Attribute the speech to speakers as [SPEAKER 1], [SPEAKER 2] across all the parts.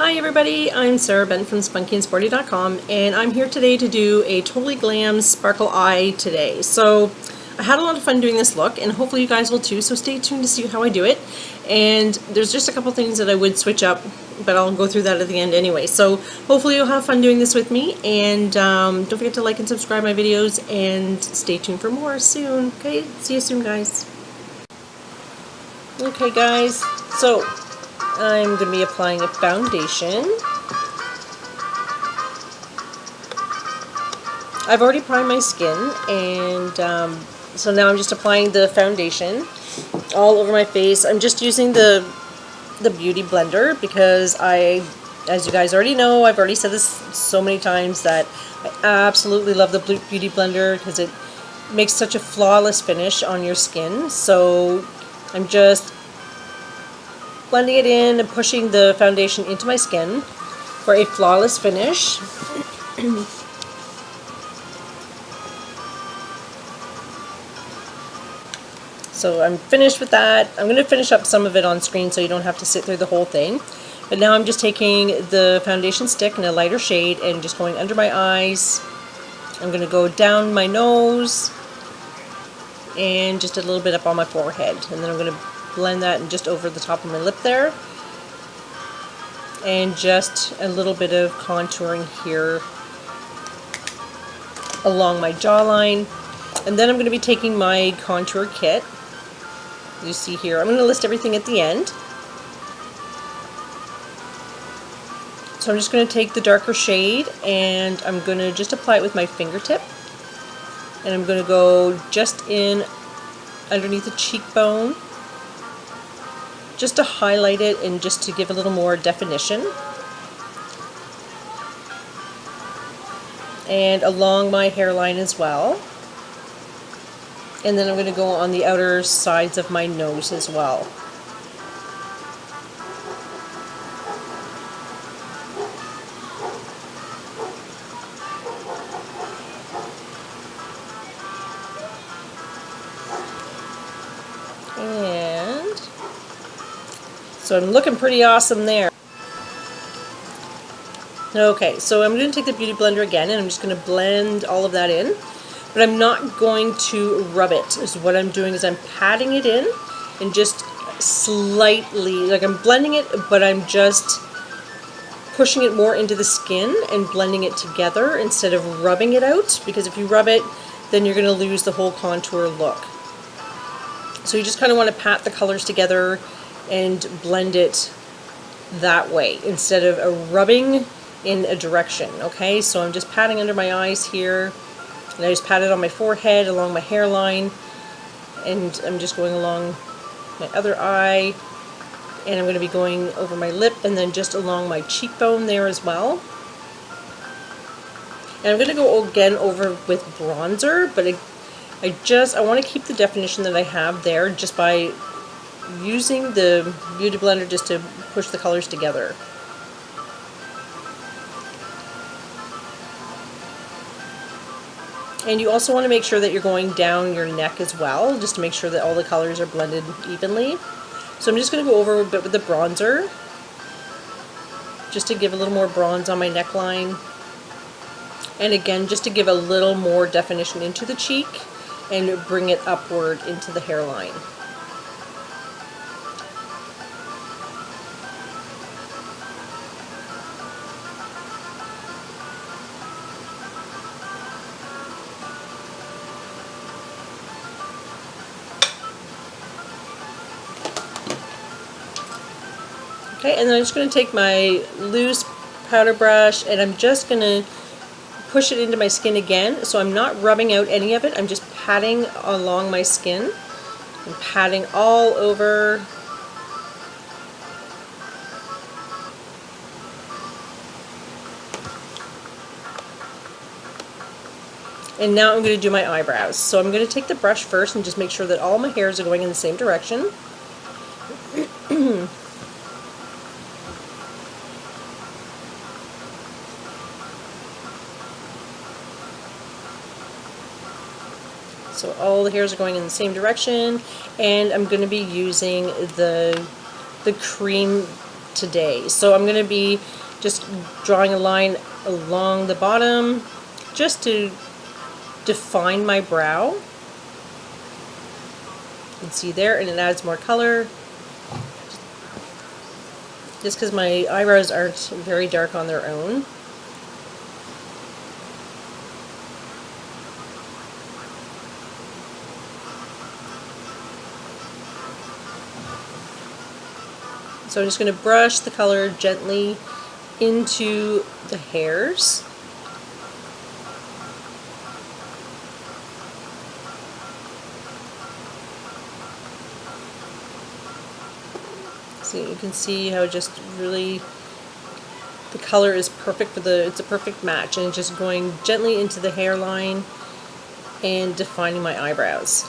[SPEAKER 1] Hi everybody, I'm Sarah Ben from spunkyandsporty.com, and I'm here today to do a Totally Glam Sparkle Eye today. So I had a lot of fun doing this look, and hopefully you guys will too, so stay tuned to see how I do it. And there's just a couple things that I would switch up, but I'll go through that at the end anyway. So hopefully you'll have fun doing this with me, and don't forget to like and subscribe my videos, and stay tuned for more soon. Okay, see you soon guys. Okay guys, so I'm going to be applying a foundation. I've already primed my skin, and so now I'm just applying the foundation all over my face. I'm just using the Beauty Blender because as you guys already know, I've already said this so many times that I absolutely love the Beauty Blender because it makes such a flawless finish on your skin. So I'm just blending it in and pushing the foundation into my skin for a flawless finish. So I'm finished with that. I'm going to finish up some of it on screen so you don't have to sit through the whole thing. But now I'm just taking the foundation stick in a lighter shade and just going under my eyes. I'm going to go down my nose and just a little bit up on my forehead. And then I'm going to blend that just over the top of my lip there, and just a little bit of contouring here along my jawline. And then I'm going to be taking my contour kit. You see here, I'm going to list everything at the end. So I'm just going to take the darker shade and I'm going to just apply it with my fingertip, and I'm going to go just in underneath the cheekbone, just to highlight it and just to give a little more definition. And along my hairline as well. And then I'm going to go on the outer sides of my nose as well. And so I'm looking pretty awesome there. Okay, so I'm going to take the Beauty Blender again and I'm just going to blend all of that in. But I'm not going to rub it. So what I'm doing is I'm patting it in and just slightly, like I'm blending it, but I'm just pushing it more into the skin and blending it together instead of rubbing it out, because if you rub it, then you're going to lose the whole contour look. So you just kind of want to pat the colors together and blend it that way instead of rubbing in a direction. Okay, so I'm just patting under my eyes here, and I just pat it on my forehead, along my hairline, and I'm just going along my other eye, and I'm going to be going over my lip and then just along my cheekbone there as well. And I'm going to go again over with bronzer, but I want to keep the definition that I have there just by using the Beauty Blender just to push the colors together. And you also want to make sure that you're going down your neck as well, just to make sure that all the colors are blended evenly. So I'm just going to go over a bit with the bronzer, just to give a little more bronze on my neckline. And again, just to give a little more definition into the cheek and bring it upward into the hairline. Okay, and then I'm just going to take my loose powder brush and I'm just going to push it into my skin again. So I'm not rubbing out any of it, I'm just patting along my skin and patting all over. And now I'm going to do my eyebrows. So I'm going to take the brush first and just make sure that all my hairs are going in the same direction. So all the hairs are going in the same direction, and I'm going to be using the cream today. So I'm going to be just drawing a line along the bottom just to define my brow. You can see there, and it adds more color. Just because my eyebrows aren't very dark on their own. So I'm just going to brush the color gently into the hairs. So you can see how just really the color is perfect for it's a perfect match, and just going gently into the hairline and defining my eyebrows.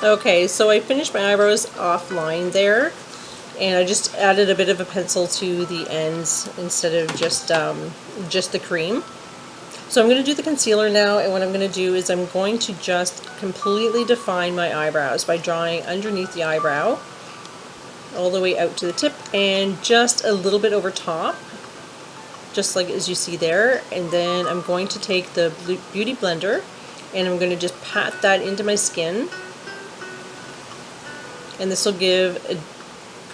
[SPEAKER 1] Okay, so I finished my eyebrows offline there, and I just added a bit of a pencil to the ends instead of just the cream. So I'm going to do the concealer now, and what I'm going to do is I'm going to just completely define my eyebrows by drawing underneath the eyebrow all the way out to the tip and just a little bit over top, just like as you see there. And then I'm going to take the Beauty Blender and I'm going to just pat that into my skin. And this will give a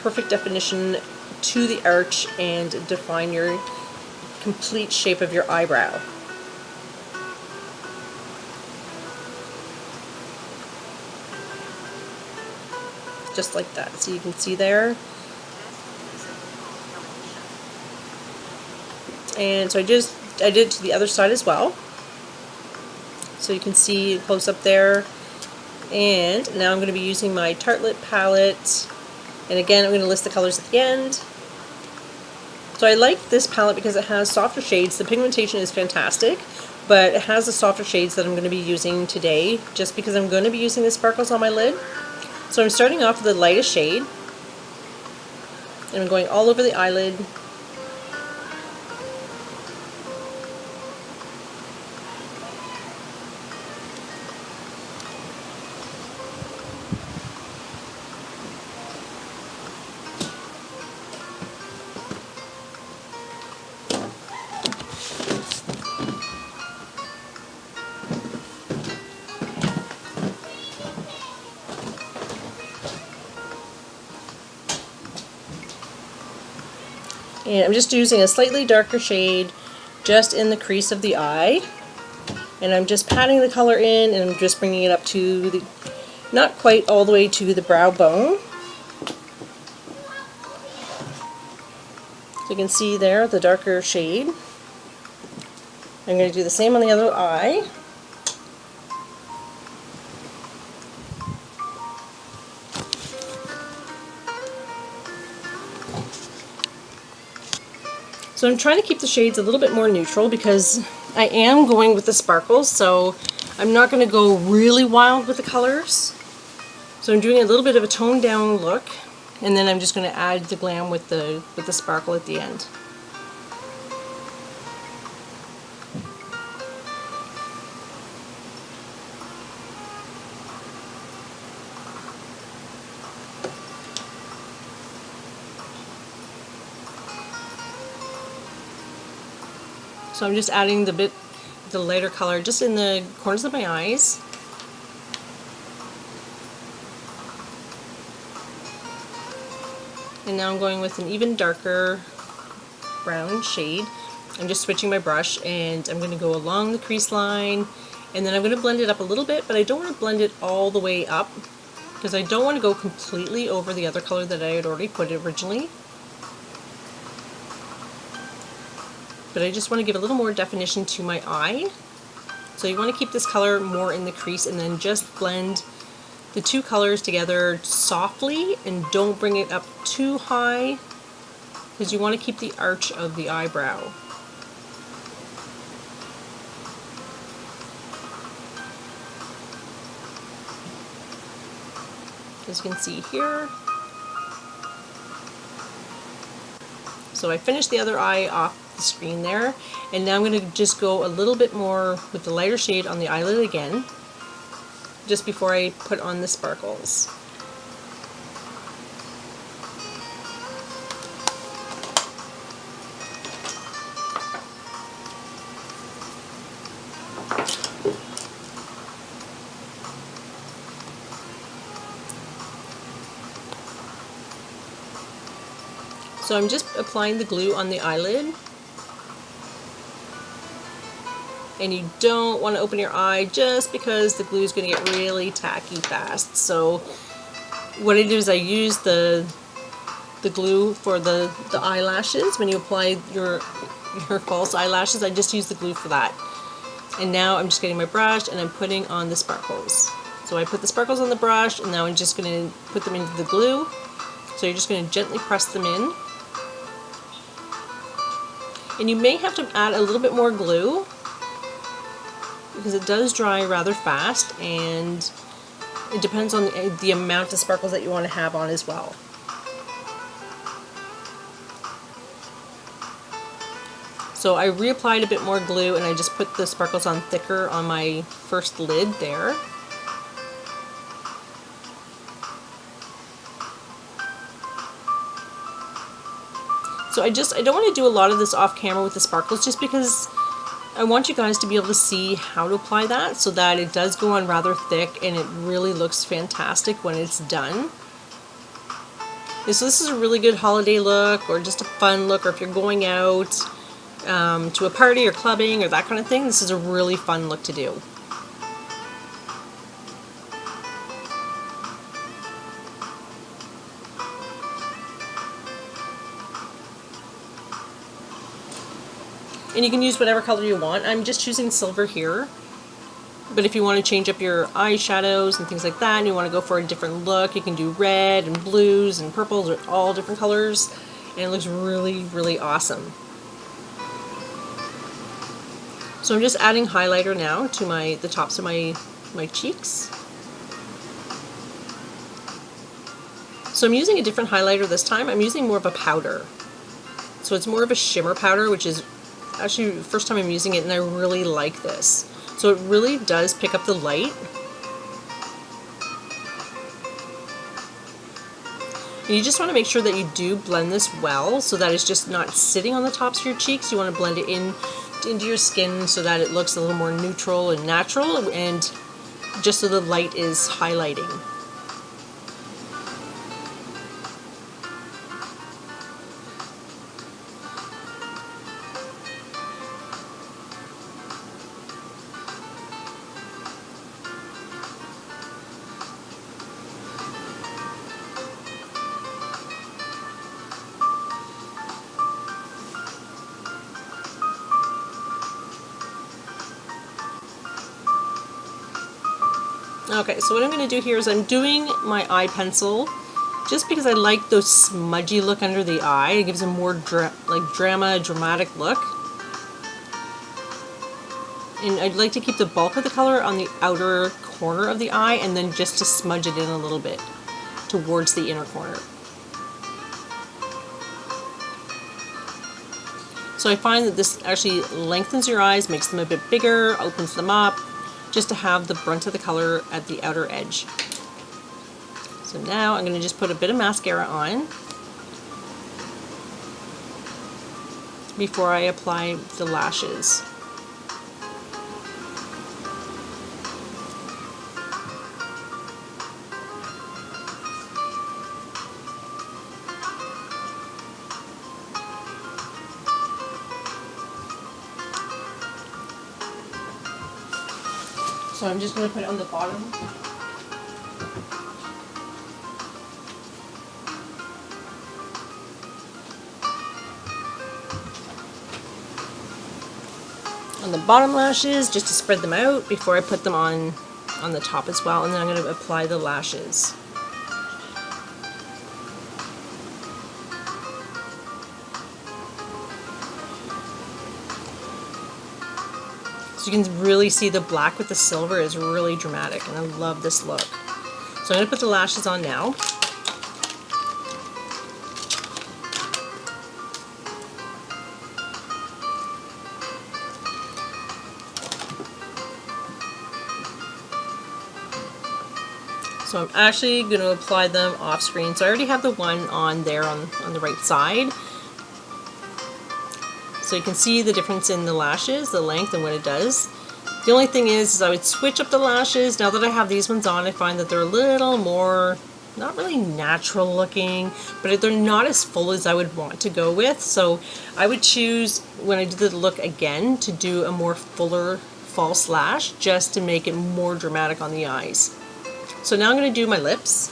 [SPEAKER 1] perfect definition to the arch and define your complete shape of your eyebrow. Just like that. So you can see there. And so I did it to the other side as well. So you can see close up there. And now I'm going to be using my Tartlette palette, and again I'm going to list the colors at the end. So I like this palette because it has softer shades. The pigmentation is fantastic, but it has the softer shades that I'm going to be using today, just because I'm going to be using the sparkles on my lid. So I'm starting off with the lightest shade, and I'm going all over the eyelid. And I'm just using a slightly darker shade just in the crease of the eye. And I'm just patting the color in, and I'm just bringing it up to the, not quite all the way to the brow bone. So you can see there the darker shade. I'm going to do the same on the other eye. So I'm trying to keep the shades a little bit more neutral because I am going with the sparkles, so I'm not going to go really wild with the colors. So I'm doing a little bit of a toned down look, and then I'm just going to add the glam with the sparkle at the end. So I'm just adding the lighter color just in the corners of my eyes. And now I'm going with an even darker brown shade. I'm just switching my brush, and I'm going to go along the crease line, and then I'm going to blend it up a little bit, but I don't want to blend it all the way up because I don't want to go completely over the other color that I had already put originally. But I just want to give a little more definition to my eye. So you want to keep this color more in the crease, and then just blend the two colors together softly, and don't bring it up too high because you want to keep the arch of the eyebrow. As you can see here. So I finished the other eye off the screen there, and now I'm going to just go a little bit more with the lighter shade on the eyelid again, just before I put on the sparkles. So I'm just applying the glue on the eyelid, and you don't want to open your eye just because the glue is going to get really tacky fast. So what I do is I use the glue for the eyelashes. When you apply your false eyelashes, I just use the glue for that. And now I'm just getting my brush and I'm putting on the sparkles. So I put the sparkles on the brush, and now I'm just going to put them into the glue. So you're just going to gently press them in. And you may have to add a little bit more glue because it does dry rather fast, and it depends on the amount of sparkles that you want to have on as well. So I reapplied a bit more glue, and I just put the sparkles on thicker on my first lid there. So I don't want to do a lot of this off camera with the sparkles, just because I want you guys to be able to see how to apply that so that it does go on rather thick and it really looks fantastic when it's done. And so this is a really good holiday look, or just a fun look, or if you're going out to a party or clubbing or that kind of thing, this is a really fun look to do. And you can use whatever color you want. I'm just choosing silver here. But if you want to change up your eyeshadows and things like that, and you want to go for a different look, you can do red and blues and purples, or all different colors. And it looks really, really awesome. So I'm just adding highlighter now to the tops of my cheeks. So I'm using a different highlighter this time. I'm using more of a powder. So it's more of a shimmer powder, which is actually the first time I'm using it, and I really like this. So it really does pick up the light. And you just want to make sure that you do blend this well, so that it's just not sitting on the tops of your cheeks. You want to blend it into your skin so that it looks a little more neutral and natural, and just so the light is highlighting. Okay, so what I'm going to do here is I'm doing my eye pencil just because I like the smudgy look under the eye. It gives a more dramatic look. And I'd like to keep the bulk of the color on the outer corner of the eye, and then just to smudge it in a little bit towards the inner corner. So I find that this actually lengthens your eyes, makes them a bit bigger, opens them up, just to have the brunt of the color at the outer edge. So now I'm going to just put a bit of mascara on before I apply the lashes. So I'm just going to put it on the bottom. On the bottom lashes, just to spread them out before I put them on the top as well, and then I'm going to apply the lashes. So you can really see the black with the silver is really dramatic, and I love this look. So I'm going to put the lashes on now. So I'm actually going to apply them off screen. So I already have the one on there on the right side. So you can see the difference in the lashes, the length and what it does. The only thing is I would switch up the lashes. Now that I have these ones on, I find that they're a little more, not really natural looking, but they're not as full as I would want to go with. So I would choose, when I do the look again, to do a more fuller false lash just to make it more dramatic on the eyes. So now I'm going to do my lips.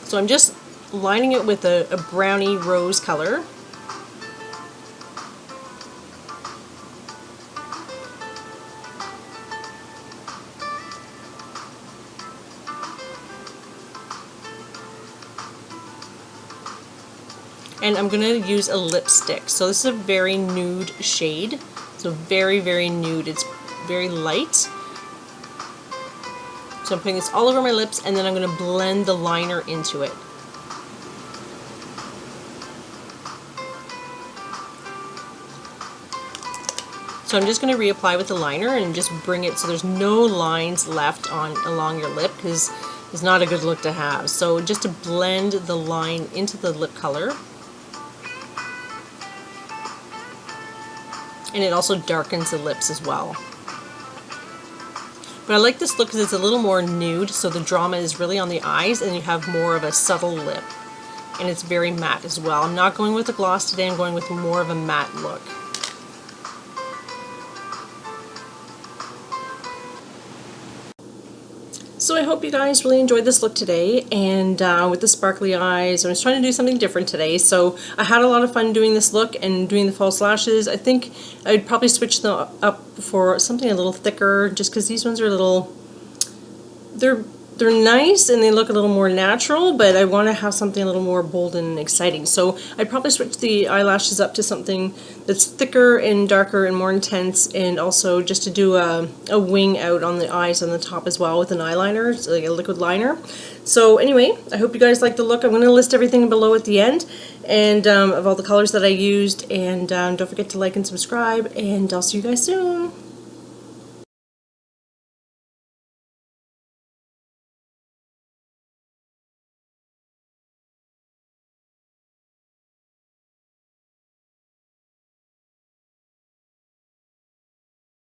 [SPEAKER 1] So I'm just lining it with a brownie rose color. And I'm going to use a lipstick. So this is a very nude shade. So very, very nude. It's very light. So I'm putting this all over my lips, and then I'm going to blend the liner into it. So I'm just going to reapply with the liner and just bring it so there's no lines left along your lip, because it's not a good look to have. So just to blend the line into the lip color. And it also darkens the lips as well. But I like this look because it's a little more nude, so the drama is really on the eyes and you have more of a subtle lip. And it's very matte as well. I'm not going with a gloss today, I'm going with more of a matte look. So I hope you guys really enjoyed this look today, and with the sparkly eyes. I was trying to do something different today, so I had a lot of fun doing this look and doing the false lashes. I think I'd probably switch them up for something a little thicker, just because these ones are a little, they're nice and they look a little more natural, but I want to have something a little more bold and exciting. So I'd probably switch the eyelashes up to something that's thicker and darker and more intense, and also just to do a wing out on the eyes on the top as well with an eyeliner, so like a liquid liner. So anyway, I hope you guys like the look. I'm going to list everything below at the end, and of all the colors that I used, and don't forget to like and subscribe, and I'll see you guys soon.